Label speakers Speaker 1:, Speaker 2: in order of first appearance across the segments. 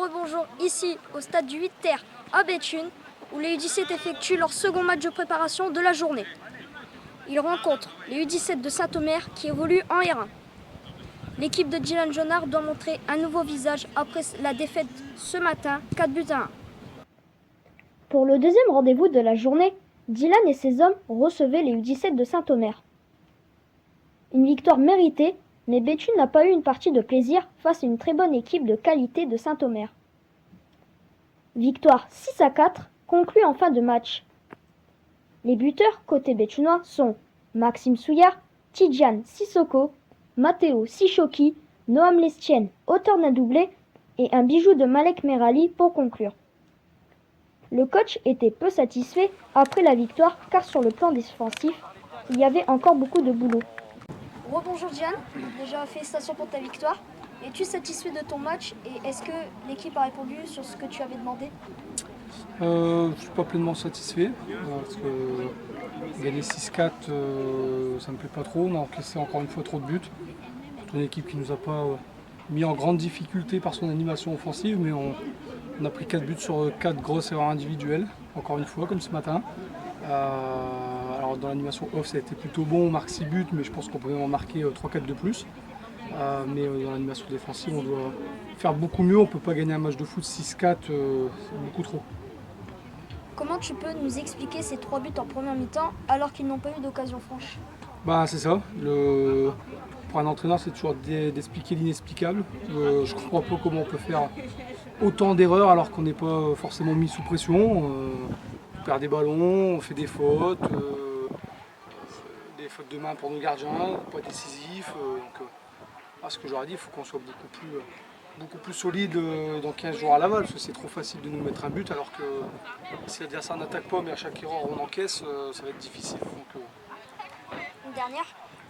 Speaker 1: Rebonjour ici au stade du 8 Terre à Béthune où les U17 effectuent leur second match de préparation de la journée. Ils rencontrent les U17 de Saint-Omer qui évoluent en R1. L'équipe de Dylan Jonard doit montrer un nouveau visage après la défaite ce matin 4-1. Pour le deuxième rendez-vous de la journée, Dylan et ses hommes recevaient les U17 de Saint-Omer. Une victoire méritée, mais Béthune n'a pas eu une partie de plaisir face à une très bonne équipe de qualité de Saint-Omer. Victoire 6-4 conclue en fin de match. Les buteurs côté béthunois sont Maxime Souillard, Tidjane Sissoko, Matteo Sichoki, Noam Lestienne, auteur d'un doublé, et un bijou de Malek Merali pour conclure. Le coach était peu satisfait après la victoire car sur le plan défensif, il y avait encore beaucoup de boulot. Rebonjour Diane, déjà félicitations pour ta victoire. Es-tu satisfait de ton match et est-ce que l'équipe a répondu sur ce que tu avais demandé?
Speaker 2: Je ne suis pas pleinement satisfait parce que gagner 6-4, ça ne me plaît pas trop. On a encaissé encore une fois trop de buts. C'est une équipe qui ne nous a pas mis en grande difficulté par son animation offensive, mais on a pris 4 buts sur 4 grosses erreurs individuelles, encore une fois, comme ce matin. Alors dans l'animation off, ça a été plutôt bon, on marque 6 buts, mais je pense qu'on pourrait en marquer 3-4 de plus. Mais dans l'animation défensive, on doit faire beaucoup mieux. On ne peut pas gagner un match de foot 6-4, c'est beaucoup trop.
Speaker 1: Comment tu peux nous expliquer ces 3 buts en première mi-temps alors qu'ils n'ont pas eu d'occasion franche?
Speaker 2: C'est ça. Pour un entraîneur, c'est toujours d'expliquer l'inexplicable. Je ne comprends pas comment on peut faire autant d'erreurs alors qu'on n'est pas forcément mis sous pression. On perd des ballons, on fait des fautes de main pour nos gardiens, pas décisifs. Ce que j'aurais dit, il faut qu'on soit beaucoup plus solide dans 15 jours à Laval, parce que c'est trop facile de nous mettre un but alors que si l'adversaire n'attaque pas mais à chaque erreur on encaisse, ça va être difficile.
Speaker 1: Une dernière,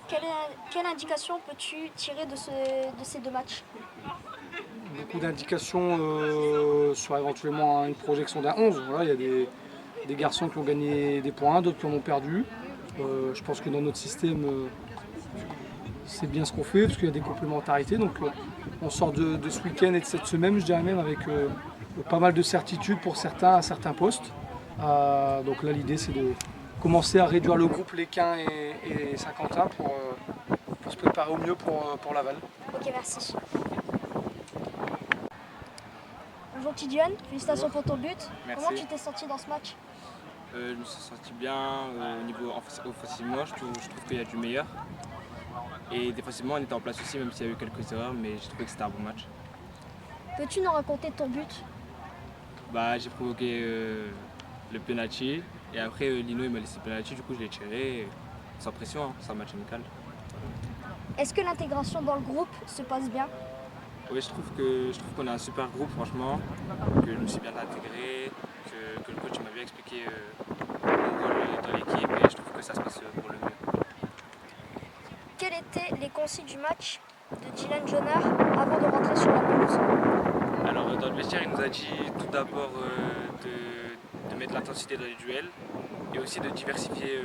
Speaker 1: quelle indication peux-tu tirer de ces deux matchs?
Speaker 2: Beaucoup d'indications sur éventuellement une projection d'un 11. Voilà, il y a des garçons qui ont gagné des points, d'autres qui en ont perdu. Je pense que dans notre système, c'est bien ce qu'on fait, parce qu'il y a des complémentarités. Donc on sort de ce week-end et de cette semaine, je dirais même, avec pas mal de certitudes pour certains à certains postes. Donc là, l'idée, c'est de commencer à réduire le groupe Léquin et Saint-Quentin pour se préparer au mieux pour Laval.
Speaker 1: Ok, merci. Bonjour Tidjane, félicitations pour ton but.
Speaker 3: Merci.
Speaker 1: Comment tu t'es senti dans ce match?
Speaker 3: Je me suis senti bien au niveau offensivement, je trouve qu'il y a du meilleur. Et défensivement, on était en place aussi, même s'il y a eu quelques erreurs, mais j'ai trouvé que c'était un bon match.
Speaker 1: Peux-tu nous raconter ton but?
Speaker 3: J'ai provoqué le penalty, et après Lino il m'a laissé le penalty, du coup je l'ai tiré, sans pression, hein, c'est un match amical.
Speaker 1: Est-ce que l'intégration dans le groupe se passe bien?
Speaker 3: Oui, je trouve qu'on a un super groupe, franchement, que je me suis bien intégré, que le coach m'a bien expliqué mon rôle dans l'équipe, et je trouve que ça se passe pour le mieux.
Speaker 1: Quelles étaient les consignes du match de Dylan Jonard avant de rentrer sur la pelouse?
Speaker 3: Alors dans le vestiaire, il nous a dit tout d'abord de mettre l'intensité dans les duels et aussi de diversifier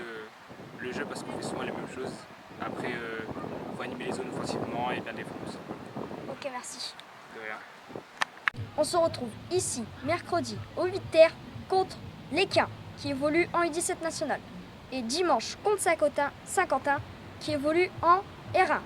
Speaker 3: le jeu parce qu'on fait souvent les mêmes choses. Après, il faut animer les zones offensivement et bien défendre aussi.
Speaker 1: Ok, merci.
Speaker 3: De rien.
Speaker 1: On se retrouve ici, mercredi, au 8 Terre, contre Léquin, qui évolue en U17 national. Et dimanche, contre Saint-Quentin, qui évolue en R1.